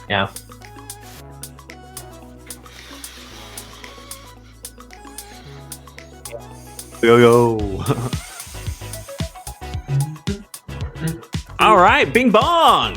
Yeah. Yo. All right, bing bong.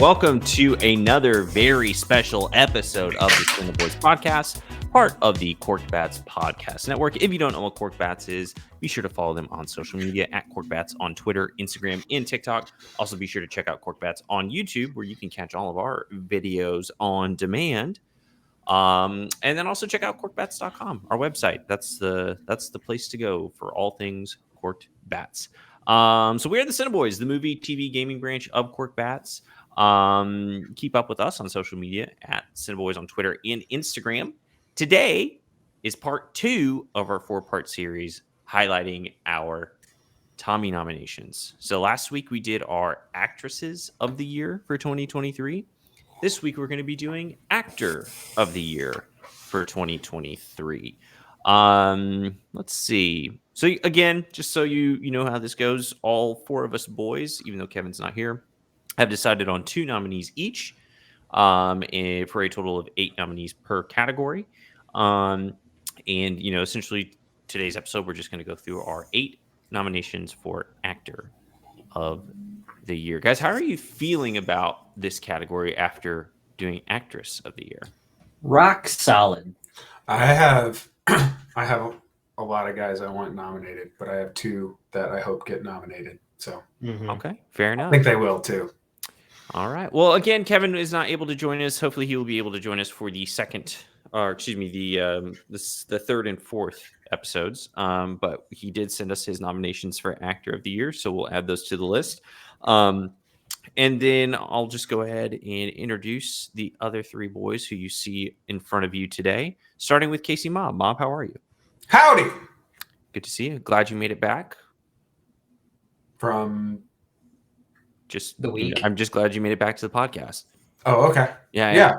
Welcome to another very special episode of the CineBoiz podcast, part of the Corked Bats podcast network. If you don't know what Corked Bats is, be sure to follow them on social media at Corked Bats on Twitter, Instagram, and TikTok. Also, be sure to check out Corked Bats on YouTube, where you can catch all of our videos on demand. And then also check out corkbats.com, our website. That's the place to go for all things Corked Bats. So we are the CineBoiz, the movie, TV, gaming branch of Corked Bats. Keep up with us on social media at CineBoiz on Twitter and Instagram. Today is part 2 of our 4-part series highlighting our Tommy nominations. So last week we did our actresses of the year for 2023. This week, we're going to be doing Actor of the Year for 2023. Let's see. So again, just so you know how this goes, all 4 of us boys, even though Kevin's not here, have decided on 2 nominees each, and for a total of 8 nominees per category. And essentially today's episode, we're just going to go through our 8 nominations for Actor of the Year. Guys, how are you feeling about this category after doing Actress of the Year? Rock solid. I have a lot of guys I want nominated, but I have 2 that I hope get nominated. So Okay, fair enough. I think they will too. All right. Well, again, Kevin is not able to join us. Hopefully, he will be able to join us for the the 3rd and 4th episodes. But he did send us his nominations for Actor of the Year, so we'll add those to the list. And then I'll just go ahead and introduce the other 3 boys who you see in front of you today, starting with Casey Mob. Mob, how are you? Howdy! Good to see you. Glad you made it back. From just the week. I'm just glad you made it back to the podcast. Oh, okay. Yeah.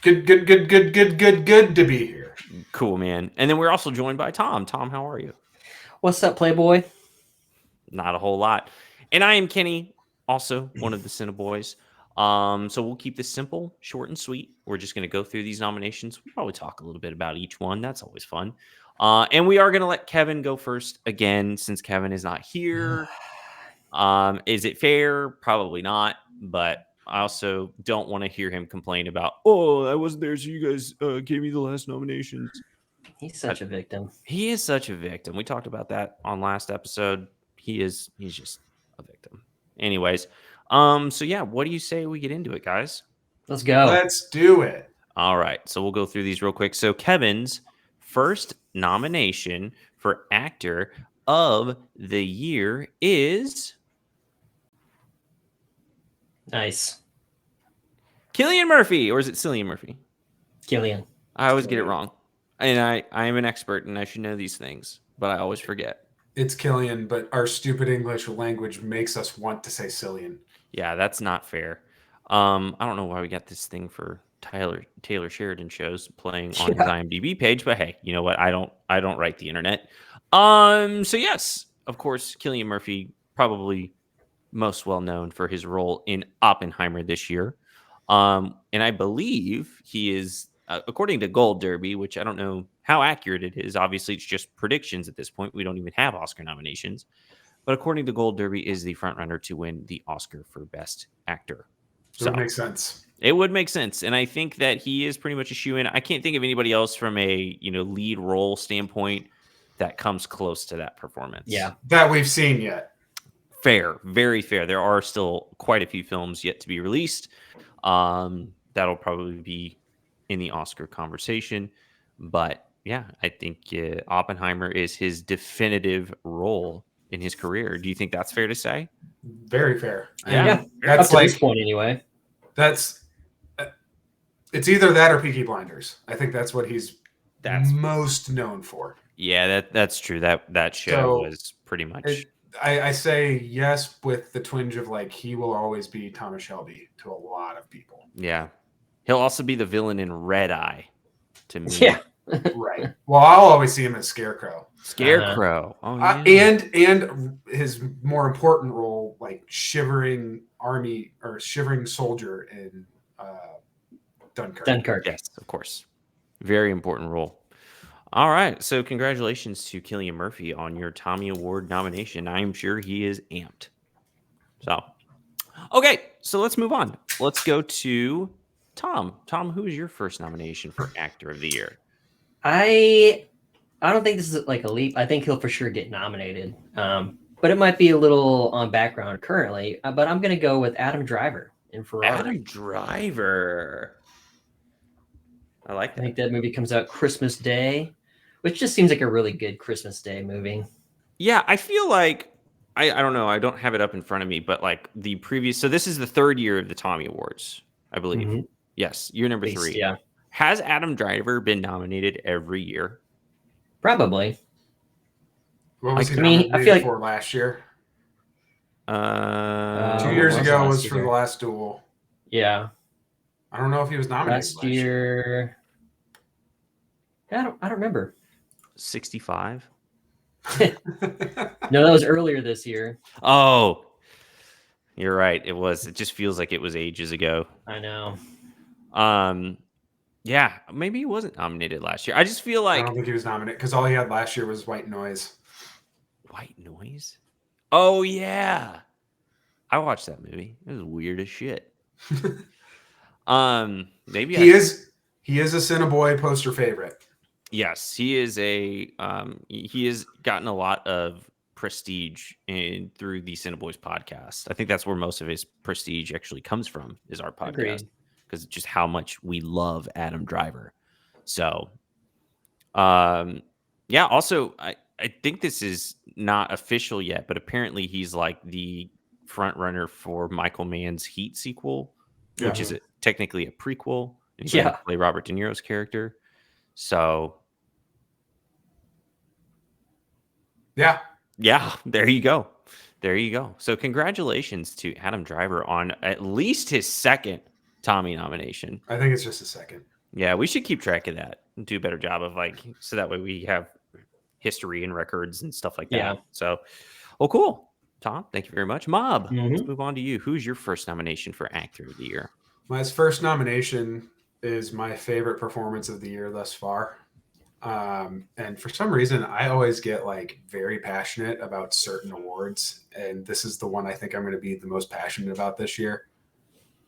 Good to be here. Cool, man. And then we're also joined by Tom. Tom, how are you? What's up, Playboy? Not a whole lot. And I am Kenny, also one of the CineBoiz. So we'll keep this simple, short, and sweet. We're just going to go through these nominations. We'll probably talk a little bit about each one. That's always fun. And we are going to let Kevin go first again, since Kevin is not here. Is it fair? Probably not. But I also don't want to hear him complain about, oh, I wasn't there, so you guys gave me the last nominations. He's such a victim. He is such a victim. We talked about that on last episode. He's just a victim. Anyways, so yeah, what do you say we get into it, guys? Let's go. Let's do it. All right, so we'll go through these real quick. So Kevin's first nomination for Actor of the Year is Nice. Cillian Murphy, or is it Cillian Murphy? Cillian. I always get it wrong. And I am an expert, and I should know these things, but I always forget. It's Killian, but our stupid English language makes us want to say Cillian. Yeah, that's not fair. I don't know why we got this thing for Taylor Sheridan shows playing on his IMDb page, but hey, you know what? I don't write the internet. So yes, of course, Cillian Murphy, probably most well known for his role in Oppenheimer this year. And I believe he is, according to Gold Derby, which I don't know how accurate it is. Obviously, it's just predictions at this point. We don't even have Oscar nominations. But according to Gold Derby, is the frontrunner to win the Oscar for Best Actor. So it makes sense. It would make sense. And I think that he is pretty much a shoo-in. I can't think of anybody else from a lead role standpoint that comes close to that performance. Yeah. That we've seen yet. Fair. Very fair. There are still quite a few films yet to be released. That'll probably be in the Oscar conversation. But yeah, I think Oppenheimer is his definitive role in his career. Do you think that's fair to say? Very fair. Yeah. That's up to this point anyway. It's either that or Peaky Blinders. I think that's what he's most known for. Yeah, that's true. That show was pretty much. I say yes with the twinge of he will always be Thomas Shelby to a lot of people. Yeah, he'll also be the villain in Red Eye to me. Yeah. Right. Well, I'll always see him as Scarecrow. Scarecrow. Oh, yeah. And his more important role, shivering army or shivering soldier in Dunkirk. Yes, of course. Very important role. All right. So congratulations to Cillian Murphy on your Tommy Award nomination. I'm sure he is amped. So, okay. So let's move on. Let's go to Tom. Tom, who is your first nomination for Actor of the Year? I don't think this is like a leap. I think he'll for sure get nominated. But it might be a little on background currently. But I'm going to go with Adam Driver in Ferrari. Adam Driver. I like I that. think that movie comes out Christmas Day, which just seems like a really good Christmas Day movie. Yeah, I feel like I don't know. I don't have it up in front of me, but like the previous. So this is the third year of the Tommy Awards, I believe. Mhm. Yes, year number At least, 3. yeah, Has Adam Driver been nominated every year? probably. What was he I mean, nominated I feel like for last year? 2 what years was ago last was for year? The Last Duel. Yeah, I don't know if he was nominated last year. I don't remember. 65. No, that was earlier this year. Oh, you're right. It was. It just feels like it was ages ago. I know. Yeah, maybe he wasn't nominated last year. I just feel I like don't think he was nominated because all he had last year was White Noise. White Noise. Oh yeah, I watched that movie. It was weird as shit. Maybe He is a CineBoy poster favorite. Yes, he is he has gotten a lot of prestige through the CineBoiz podcast. I think that's where most of his prestige actually comes from, is our podcast, Agreed. because just how much we love Adam Driver. So, yeah. Also, I think this is not official yet, but apparently he's like the front runner for Michael Mann's Heat sequel, which is technically a prequel. And he's going to play Robert De Niro's character. So. Yeah, there you go. There you go. So congratulations to Adam Driver on at least his second Tommy nomination. I think it's just a second. Yeah, we should keep track of that and do a better job of so that way we have history and records and stuff like that. Yeah. So, well, cool. Tom, thank you very much. Mob, Mhm. let's move on to you. Who's your first nomination for Actor of the Year? My first nomination is my favorite performance of the year thus far. And for some reason, I always get very passionate about certain awards. And this is the one I think I'm going to be the most passionate about this year.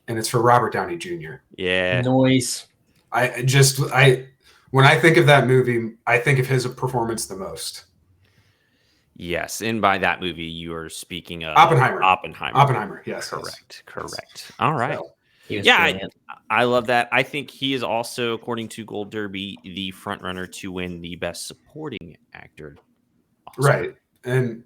And it's for Robert Downey Jr. Yeah. Noise. When I think of that movie, I think of his performance the most. Yes. And by that movie, you are speaking of Oppenheimer. Yes. Correct. Yes. Correct. All right. So, he was yeah. brilliant. I love that. I think he is also, according to Gold Derby, the front runner to win the Best Supporting Actor Oscar. Right. And,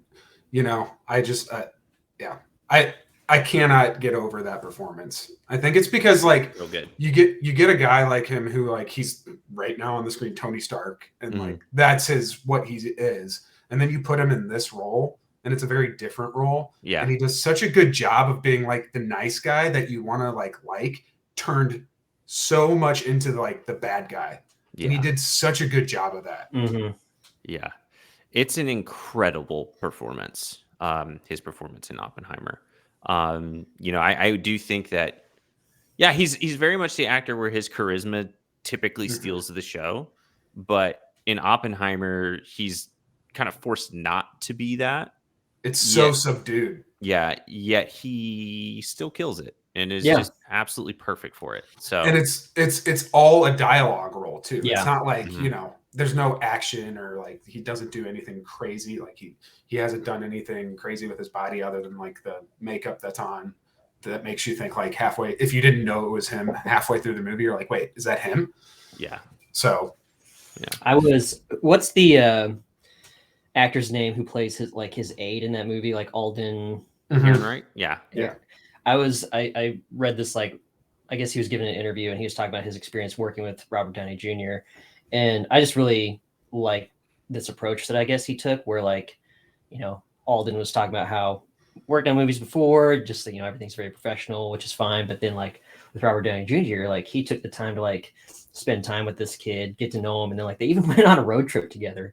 I cannot get over that performance. I think it's because real good. you get a guy like him who he's right now on the screen, Tony Stark, and that's what he is. And then you put him in this role, and it's a very different role. Yeah. And he does such a good job of being the nice guy that you want to turned so much into the bad guy. Yeah. And he did such a good job of that. Mm-hmm. Yeah. It's an incredible performance. His performance in Oppenheimer. I do think that, he's very much the actor where his charisma typically steals the show, but in Oppenheimer, he's kind of forced not to be that. It's so subdued. Yeah, yet he still kills it and is just absolutely perfect for it. So, and it's all a dialogue role too. Yeah. It's not there's no action or he doesn't do anything crazy. He hasn't done anything crazy with his body other than the makeup that's on that makes you think halfway, if you didn't know it was him halfway through the movie, you're like, wait, is that him? Yeah. So what's the actor's name who plays his aide in that movie, Alden? Mm-hmm. Right? Yeah. I read this, I guess he was giving an interview and he was talking about his experience working with Robert Downey Jr. And I just really like this approach that I guess he took where Alden was talking about how worked on movies before, just everything's very professional, which is fine. But then with Robert Downey Jr., he took the time to spend time with this kid, get to know him. And then they even went on a road trip together.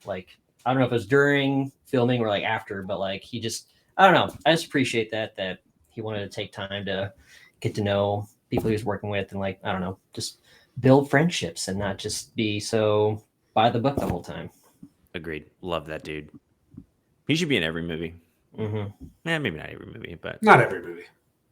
I don't know if it was during filming or after, but he just, I don't know. I just appreciate that he wanted to take time to get to know people he was working with, and like, I don't know, just build friendships and not just be so by the book the whole time. Agreed. Love that dude. He should be in every movie. Mm-hmm. Maybe not every movie, but Not every movie.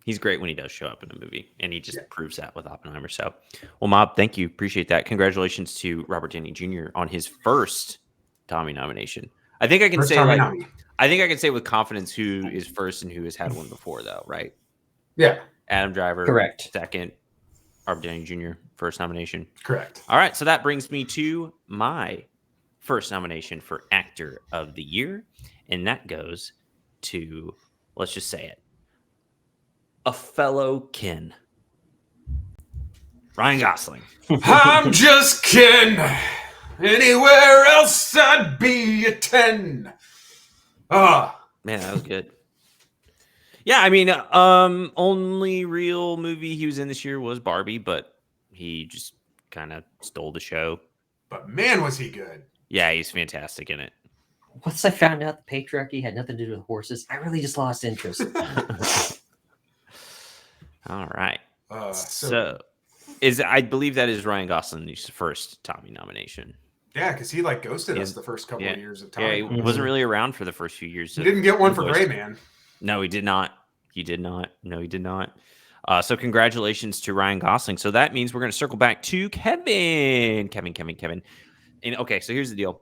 he's great when he does show up in a movie, and he just proves that with Oppenheimer. So, well, Mob, thank you. Appreciate that. Congratulations to Robert Downey Jr. on his first Tommy nomination. I think I can First say Tommy Tommy. I think I can say with confidence who is first and who has had one before, though, right? Yeah, Adam Driver, Correct. second. Robert Downey Jr., first nomination. correct. All right, so that brings me to my first nomination for Actor of the Year, and that goes to, let's just say it, a fellow Ken, Ryan Gosling. I'm just Ken. Anywhere else I'd be a 10. Ah, Man, that was good. Yeah, I mean, only real movie he was in this year was Barbie, but he just kind of stole the show. but man, was he good. Yeah, he's fantastic in it. Once I found out the patriarchy had nothing to do with horses, I really just lost interest. All right. So I believe that is Ryan Gosling's first Tommy nomination. yeah, because he like ghosted us the first couple of years of time. Yeah, he wasn't really around for the first few years. He didn't get one for Gray Man. No, he did not. He did not. No, he did not. So congratulations to Ryan Gosling. So that means we're going to circle back to Kevin. Kevin. And okay, so here's the deal.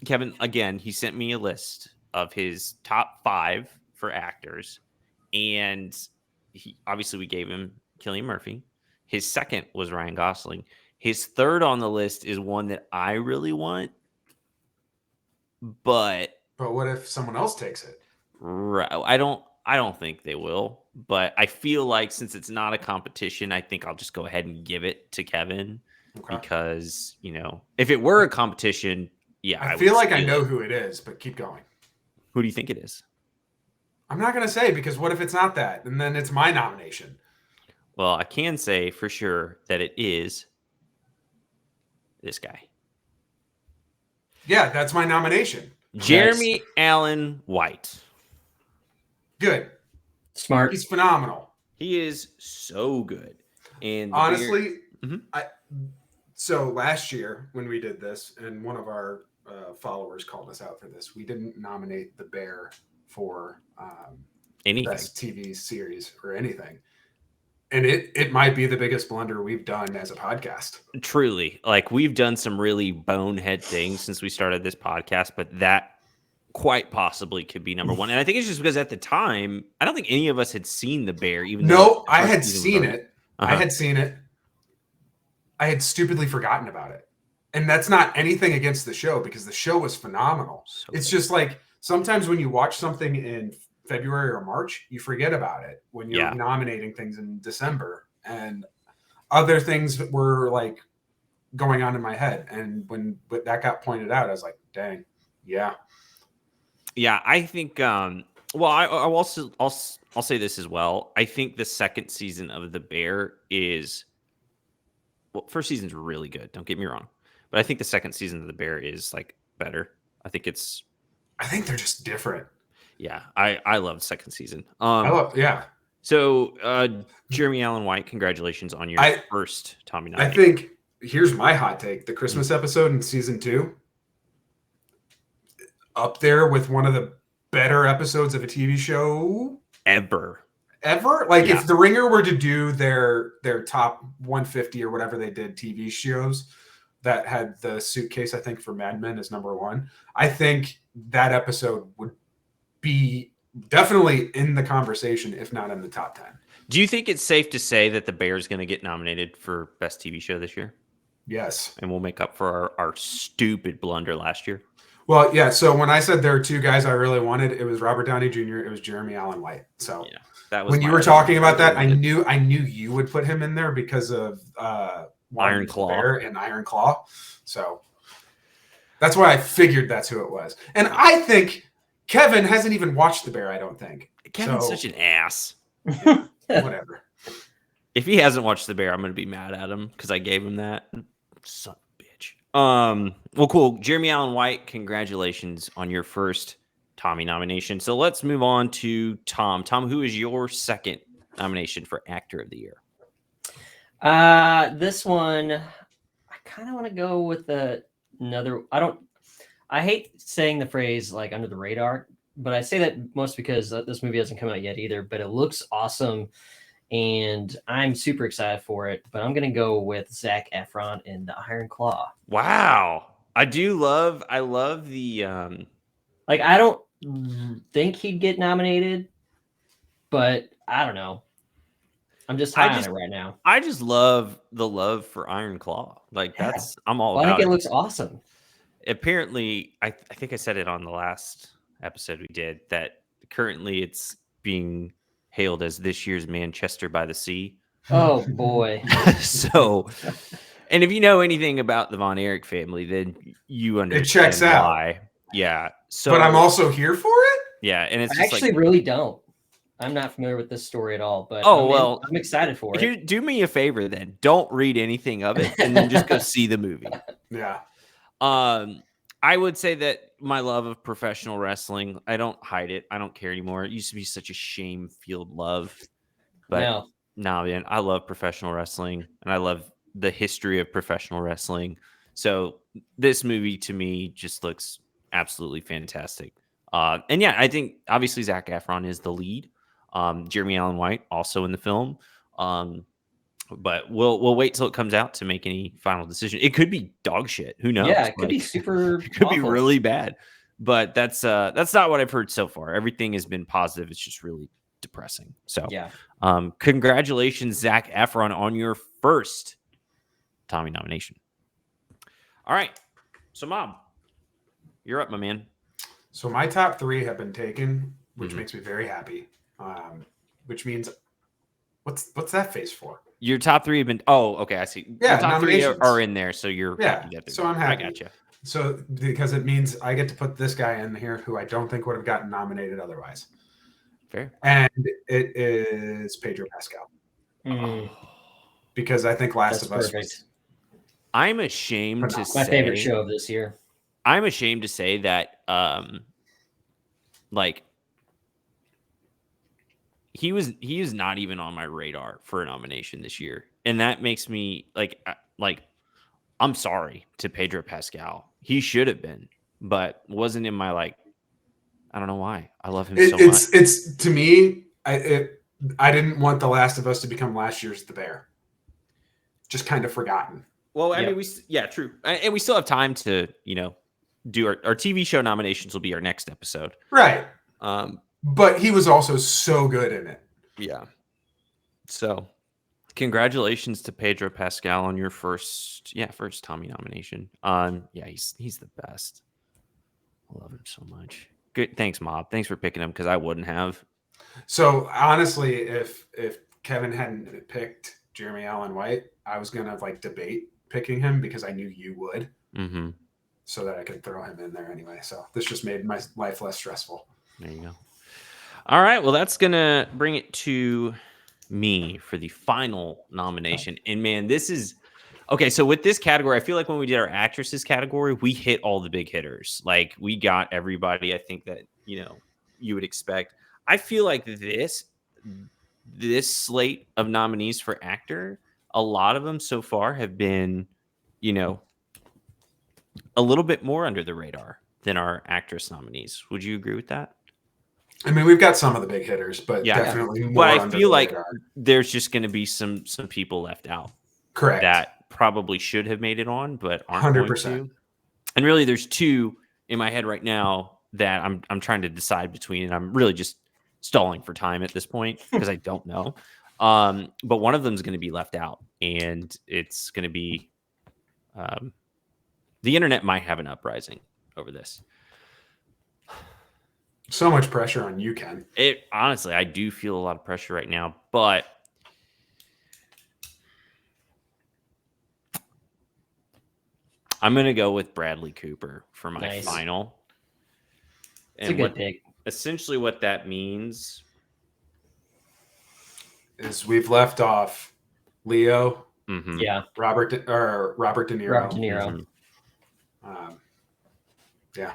Kevin, again, he sent me a list of his top 5 for actors. And obviously we gave him Cillian Murphy. His second was Ryan Gosling. His third on the list is one that I really want. But what if someone else takes it? Right. I don't think they will, but I feel like since it's not a competition, I think I'll just go ahead and give it to Kevin because, if it were a competition, I feel like I know who it is, but keep going. Who do you think it is? I'm not going to say because what if it's not that? And then it's my nomination. Well, I can say for sure that it is this guy. Yeah, that's my nomination. Jeremy Allen White. Good. Smart. He's phenomenal. He is so good. And honestly, so last year when we did this, and one of our followers called us out for this, we didn't nominate The Bear for anything. Best TV series or anything. And it might be the biggest blunder we've done as a podcast. Truly. Like, we've done some really bonehead things since we started this podcast, but that quite possibly could be number one. And I think it's just because at the time, I don't think any of us had seen The Bear. I had seen it. I had seen it. I had stupidly forgotten about it. And that's not anything against the show because the show was phenomenal. It's just like sometimes when you watch something in February or March, you forget about it when you're nominating things in December, and other things were like going on in my head. And when that got pointed out, I was like, dang, yeah. Yeah, I think. I'll say this as well. I think the second season of The Bear is, first season's really good. Don't get me wrong, but I think the second season of The Bear is like better. I think they're just different. Yeah, I love the second season. So Jeremy Allen White, congratulations on your first Tommy nomination. I think here's my hot take: the Christmas episode in season 2. Up there with one of the better episodes of a TV show ever. Like if The Ringer were to do their top 150 or whatever they did TV shows that had the suitcase, I think for Mad Men is number 1. I think that episode would be definitely in the conversation, if not in the top 10. Do you think it's safe to say that The Bear is going to get nominated for Best TV Show this year? Yes. And we'll make up for our stupid blunder last year? Well, yeah. So when I said there are 2 guys I really wanted, it was Robert Downey Jr., it was Jeremy Allen White. So that was when you were talking about that, I knew you would put him in there because of Iron Claw and Iron Claw. So that's why I figured that's who it was. And I think Kevin hasn't even watched The Bear, I don't think. Kevin's such an ass. Whatever. If he hasn't watched The Bear, I'm going to be mad at him because I gave him that. Son of a bitch. Well, cool. Jeremy Allen White, congratulations on your first Tommy nomination. So let's move on to Tom. Tom, who is your second nomination for Actor of the Year? This one, I kind of want to go with another. I hate saying the phrase like under the radar, but I say that most because this movie hasn't come out yet either. But it looks awesome, and I'm super excited for it. But I'm gonna go with Zac Efron in The Iron Claw. Wow, I love the Like, I don't think he'd get nominated, but I don't know. I'm just high on it right now. I just love the love for Iron Claw. Like Yeah. I'm all Well, I about think it it. looks awesome. Apparently, I think I said it on the last episode we did that currently it's being hailed as this year's Manchester by the Sea. Oh boy. So, and if you know anything about the Von Erich family, then you understand checks out. why. Yeah. So, But I'm also here for it. Yeah, and it's I just actually like, really don't. I'm not familiar with this story at all, but I'm excited for it. Here, do me a favor then. Don't read anything of it and then just go see the movie. Yeah. I would say that my love of professional wrestling, I don't hide it. I don't care anymore. It used to be such a shame-filled love. But no, man, I love professional wrestling and I love the history of professional wrestling. So this movie to me just looks absolutely fantastic. And yeah, I think obviously Zac Efron is the lead. Jeremy Allen White also in the film. But we'll wait till it comes out to make any final decision. It could be dog shit. Who knows? Yeah, it could be super. It could be really bad. But that's not what I've heard so far. Everything has been positive. It's just really depressing. So yeah. Congratulations, Zac Efron, on your first Tommy nomination. All right. So Mom, you're up, my man. So my top 3 have been taken, which makes me very happy. Which means what's that face for? Your top 3 have been. Oh, okay. I see. Yeah, your top 3 are in there, so you're happy. So I'm happy. I gotcha. So because it means I get to put this guy in here who I don't think would have gotten nominated otherwise. Fair. And it is Pedro Pascal. Because I think Last of Us. Perfect. I'm ashamed to say my favorite show of this year. I'm ashamed to say that like he is not even on my radar for a nomination this year. And that makes me like I'm sorry to Pedro Pascal. He should have been, but wasn't in my I don't know why. I love him so much. It's to me, I didn't want The Last of Us to become last year's The Bear. Just kind of forgotten. Well, I mean, true. And we still have time to, do our TV show nominations will be our next episode. Right. But he was also so good in it. Yeah. So congratulations to Pedro Pascal on your first Tommy nomination. He's the best. I love him so much. Good. Thanks, Mob. Thanks for picking him because I wouldn't have. So honestly, if Kevin hadn't picked Jeremy Allen White, I was gonna debate picking him because I knew you would. Mm-hmm. So that I could throw him in there anyway. So this just made my life less stressful. There you go. All right. Well, that's gonna bring it to me for the final nomination. And man, this is okay. So with this category, I feel like when we did our actresses category, we hit all the big hitters. Like we got everybody. I think that you would expect. I feel like this slate of nominees for actor, a lot of them so far have been, a little bit more under the radar than our actress nominees. Would you agree with that? I mean, we've got some of the big hitters, but definitely more. But I feel like there's just going to be some people left out. Correct. That probably should have made it on, but aren't 100%. Going to. And really, there's 2 in my head right now that I'm trying to decide between, and I'm really just stalling for time at this point because I don't know. But one of them is going to be left out, and it's going to be the internet might have an uprising over this. So much pressure on you, Ken. Honestly, I do feel a lot of pressure right now, but I'm going to go with Bradley Cooper for my final. It's a good pick. Essentially what that means is we've left off Leo. Mm-hmm. Yeah. Robert De Niro. Robert De Niro. Mm-hmm. Yeah.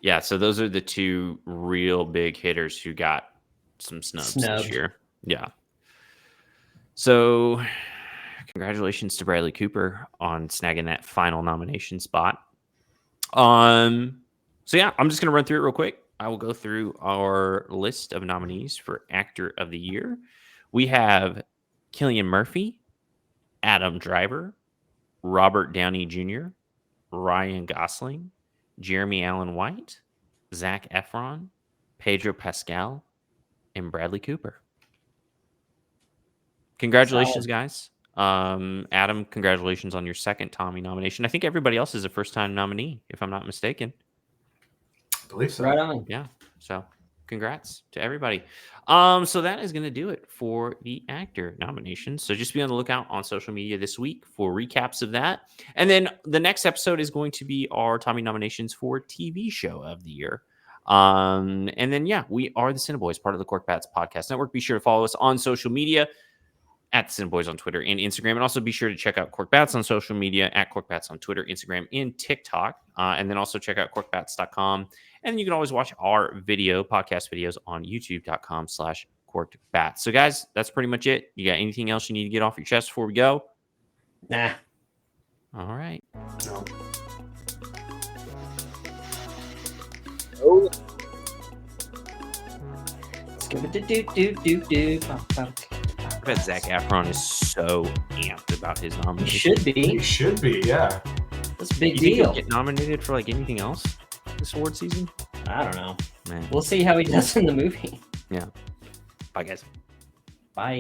Yeah, so those are the 2 real big hitters who got some snubs this year. Yeah. So congratulations to Bradley Cooper on snagging that final nomination spot. So yeah, I'm just gonna run through it real quick. I will go through our list of nominees for Actor of the Year. We have Cillian Murphy, Adam Driver, Robert Downey Jr., Ryan Gosling, Jeremy Allen White, Zac Efron, Pedro Pascal, and Bradley Cooper. Congratulations, guys. Adam, congratulations on your second Tommy nomination. I think everybody else is a first-time nominee, if I'm not mistaken. I believe so. Right on. Yeah. So congrats to everybody. So that is going to do it for the actor nominations. So just be on the lookout on social media this week for recaps of that. And then the next episode is going to be our Tommy nominations for TV show of the year. And then, yeah, we are the CineBoiz, part of the Cork Bats Podcast Network. Be sure to follow us on social media at the CineBoiz on Twitter and Instagram. And also be sure to check out Cork Bats on social media at Cork Bats on Twitter, Instagram, and TikTok. And then also check out corkbats.com. And you can always watch our podcast videos on youtube.com/corkedbats. So guys, that's pretty much it. You got anything else you need to get off your chest before we go? Nah. All right. No. Oh. Let's give it do. I bet Zac Efron is so amped about his He nomination. should He be. should be, yeah. That's a big You think deal. he'll get nominated for like anything else this award season? I don't know. Man. We'll see how he does in the movie. Yeah. Bye, guys. Bye.